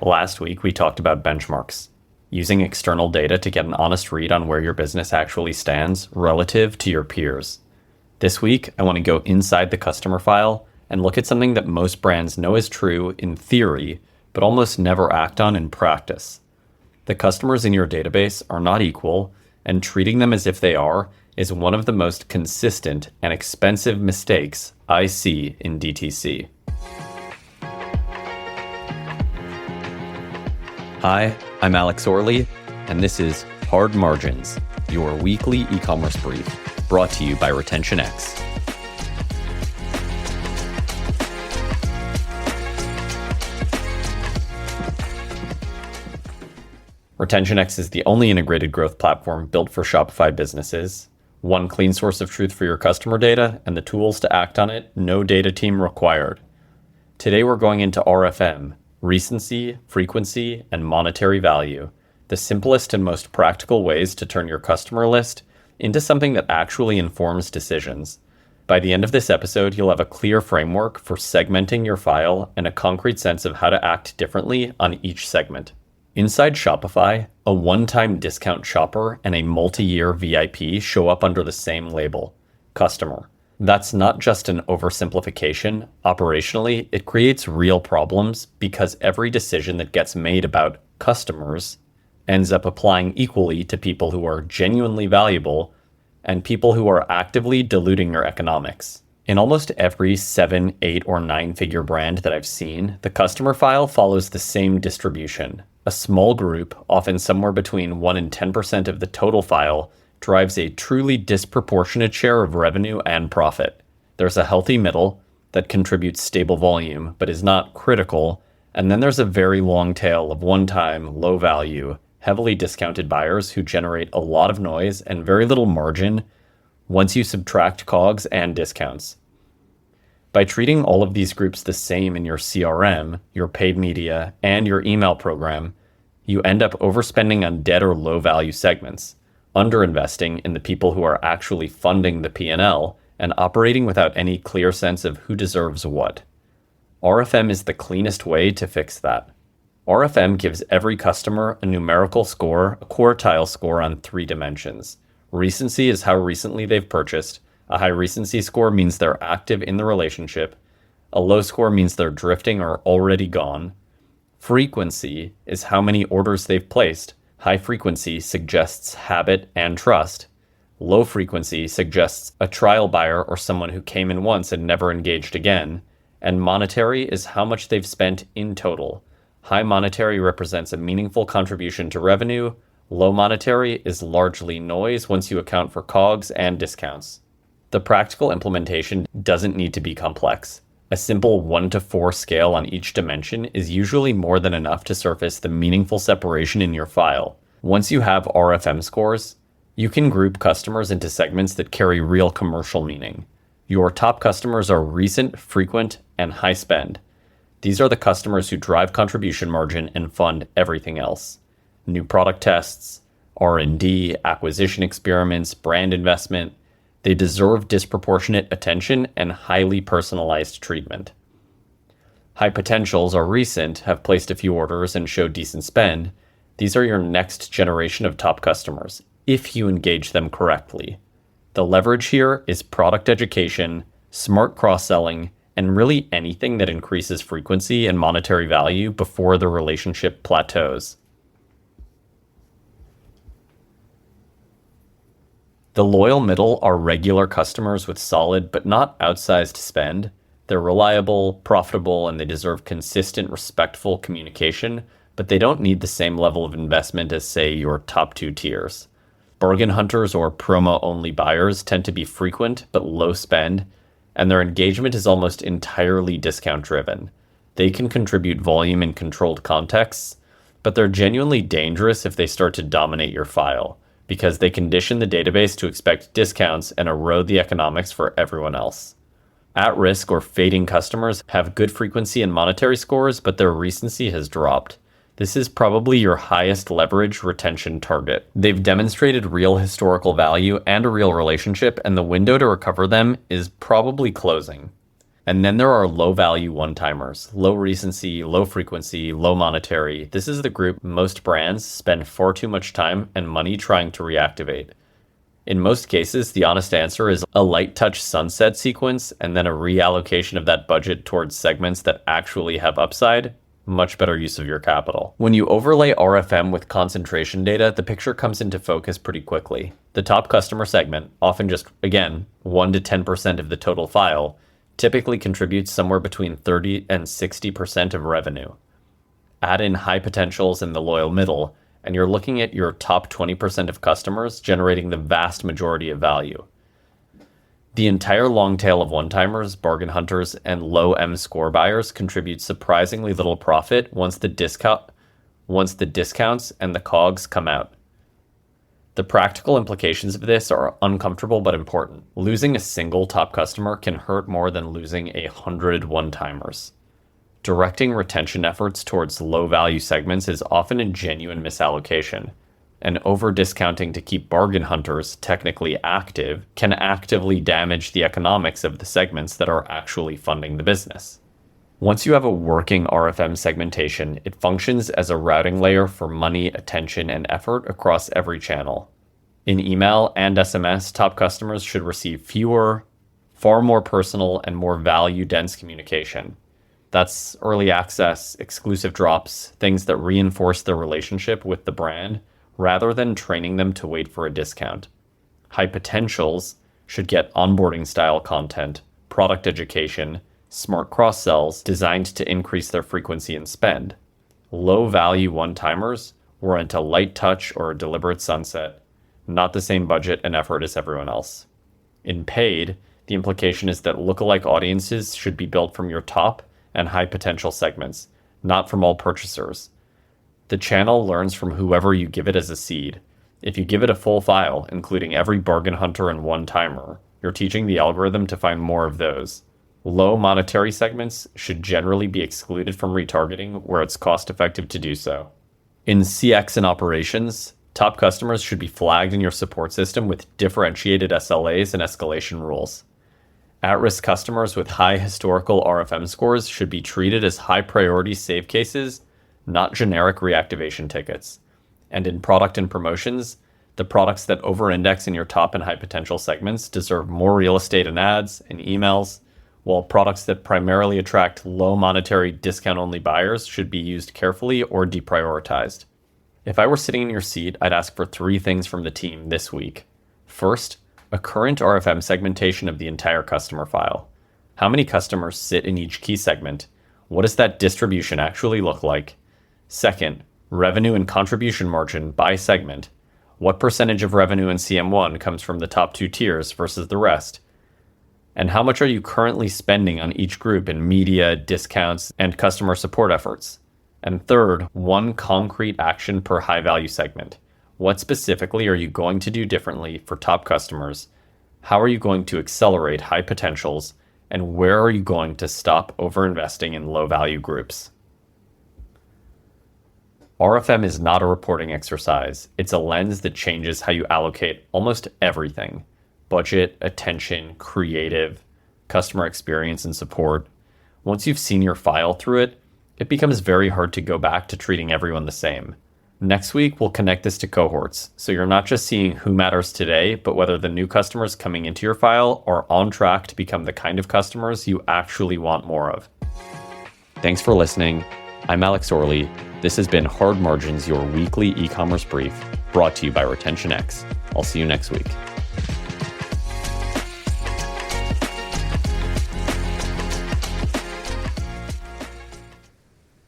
Last week, we talked about benchmarks, using external data to get an honest read on where your business actually stands relative to your peers. This week, I want to go inside the customer file and look at something that most brands know is true in theory, but almost never act on in practice. The customers in your database are not equal, and treating them as if they are is one of the most consistent and expensive mistakes I see in DTC. Hi, I'm Alex Orley, and this is Hard Margins, your weekly e-commerce brief, brought to you by RetentionX. RetentionX is the only integrated growth platform built for Shopify businesses. One clean source of truth for your customer data and the tools to act on it, no data team required. Today we're going into RFM, recency, frequency, and monetary value, the simplest and most practical ways to turn your customer list into something that actually informs decisions. By the end of this episode, you'll have a clear framework for segmenting your file and a concrete sense of how to act differently on each segment. Inside Shopify, a one-time discount shopper and a multi-year VIP show up under the same label, customer. That's not just an oversimplification. Operationally, it creates real problems because every decision that gets made about customers ends up applying equally to people who are genuinely valuable and people who are actively diluting your economics. In almost every 7, 8, or 9-figure brand that I've seen, the customer file follows the same distribution. A small group, often somewhere between 1 and 10% of the total file, drives a truly disproportionate share of revenue and profit. There's a healthy middle that contributes stable volume, but is not critical, and then there's a very long tail of one-time, low-value, heavily discounted buyers who generate a lot of noise and very little margin once you subtract COGS and discounts. By treating all of these groups the same in your CRM, your paid media, and your email program, you end up overspending on dead or low-value segments, underinvesting in the people who are actually funding the P&L, and operating without any clear sense of who deserves what. RFM is the cleanest way to fix that. RFM gives every customer a numerical score, a quartile score on 3 dimensions. Recency is how recently they've purchased. A high recency score means they're active in the relationship. A low score means they're drifting or already gone. Frequency is how many orders they've placed. High frequency suggests habit and trust. Low frequency suggests a trial buyer or someone who came in once and never engaged again. And monetary is how much they've spent in total. High monetary represents a meaningful contribution to revenue. Low monetary is largely noise once you account for COGS and discounts. The practical implementation doesn't need to be complex. A simple 1 to 4 scale on each dimension is usually more than enough to surface the meaningful separation in your file. Once you have RFM scores, you can group customers into segments that carry real commercial meaning. Your top customers are recent, frequent, and high spend. These are the customers who drive contribution margin and fund everything else. New product tests, R&D, acquisition experiments, brand investment. They deserve disproportionate attention and highly personalized treatment. High potentials are recent, have placed a few orders, and show decent spend. These are your next generation of top customers, if you engage them correctly. The leverage here is product education, smart cross-selling, and really anything that increases frequency and monetary value before the relationship plateaus. The loyal middle are regular customers with solid but not outsized spend. They're reliable, profitable, and they deserve consistent, respectful communication, but they don't need the same level of investment as, say, your top 2 tiers. Bargain hunters or promo-only buyers tend to be frequent but low spend, and their engagement is almost entirely discount-driven. They can contribute volume in controlled contexts, but they're genuinely dangerous if they start to dominate your file, because they condition the database to expect discounts and erode the economics for everyone else. At-risk or fading customers have good frequency and monetary scores, but their recency has dropped. This is probably your highest leverage retention target. They've demonstrated real historical value and a real relationship, and the window to recover them is probably closing. And then there are low value one-timers, low recency, low frequency, low monetary. This is the group most brands spend far too much time and money trying to reactivate. In most cases, the honest answer is a light touch sunset sequence and then a reallocation of that budget towards segments that actually have upside. Much better use of your capital. When you overlay RFM with concentration data, the picture comes into focus pretty quickly. The top customer segment, often just, again, 1 to 10% of the total file, typically contributes somewhere between 30 and 60% of revenue. Add in high potentials in the loyal middle, and you're looking at your top 20% of customers generating the vast majority of value. The entire long tail of one-timers, bargain hunters, and low M-score buyers contribute surprisingly little profit once the discounts and the COGS come out. The practical implications of this are uncomfortable but important. Losing a single top customer can hurt more than losing 100 one-timers. Directing retention efforts towards low-value segments is often a genuine misallocation, and over-discounting to keep bargain hunters technically active can actively damage the economics of the segments that are actually funding the business. Once you have a working RFM segmentation, it functions as a routing layer for money, attention, and effort across every channel. In email and SMS, top customers should receive fewer, far more personal, and more value-dense communication. That's early access, exclusive drops, things that reinforce their relationship with the brand, rather than training them to wait for a discount. High potentials should get onboarding-style content, product education, smart cross-sells designed to increase their frequency and spend. Low-value one-timers warrant a light touch or a deliberate sunset, not the same budget and effort as everyone else. In paid, the implication is that lookalike audiences should be built from your top and high-potential segments, not from all purchasers. The channel learns from whoever you give it as a seed. If you give it a full file, including every bargain hunter and one-timer, you're teaching the algorithm to find more of those. Low monetary segments should generally be excluded from retargeting where it's cost-effective to do so. In CX and operations, top customers should be flagged in your support system with differentiated SLAs and escalation rules. At-risk customers with high historical RFM scores should be treated as high-priority save cases, not generic reactivation tickets. And in product and promotions, the products that over-index in your top and high-potential segments deserve more real estate in ads and emails, while products that primarily attract low monetary discount-only buyers should be used carefully or deprioritized. If I were sitting in your seat, I'd ask for 3 things from the team this week. First, a current RFM segmentation of the entire customer file. How many customers sit in each key segment? What does that distribution actually look like? Second, revenue and contribution margin by segment. What percentage of revenue in CM1 comes from the top 2 tiers versus the rest? And how much are you currently spending on each group in media, discounts, and customer support efforts? And third, 1 concrete action per high-value segment. What specifically are you going to do differently for top customers? How are you going to accelerate high potentials? And where are you going to stop over-investing in low-value groups? RFM is not a reporting exercise. It's a lens that changes how you allocate almost everything. Budget, attention, creative, customer experience, and support. Once you've seen your file through it, it becomes very hard to go back to treating everyone the same. Next week, we'll connect this to cohorts, so you're not just seeing who matters today, but whether the new customers coming into your file are on track to become the kind of customers you actually want more of. Thanks for listening. I'm Alex Orley. This has been Hard Margins, your weekly e-commerce brief, brought to you by RetentionX. I'll see you next week.